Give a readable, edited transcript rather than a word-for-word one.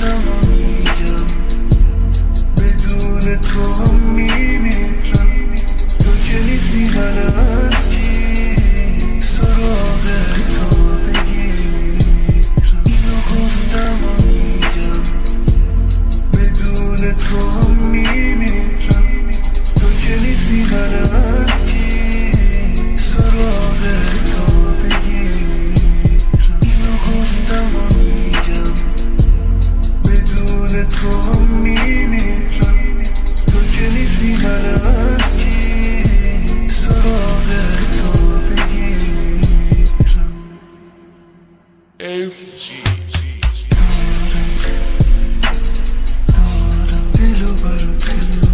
گفتم و میگم بدون تو هم میمیرم. تو که نیستی من از کی سراغ تو بگیرم. اینو گفتم و میگم بدون تو هم میمیرم. تو که نیستی من از کی سراغ تو بگیرم. اینو گفتم و میگم بدون تو هم میمیرم. تو که نیستی من از کی سراغ تو بگیرم. دارم دلو برات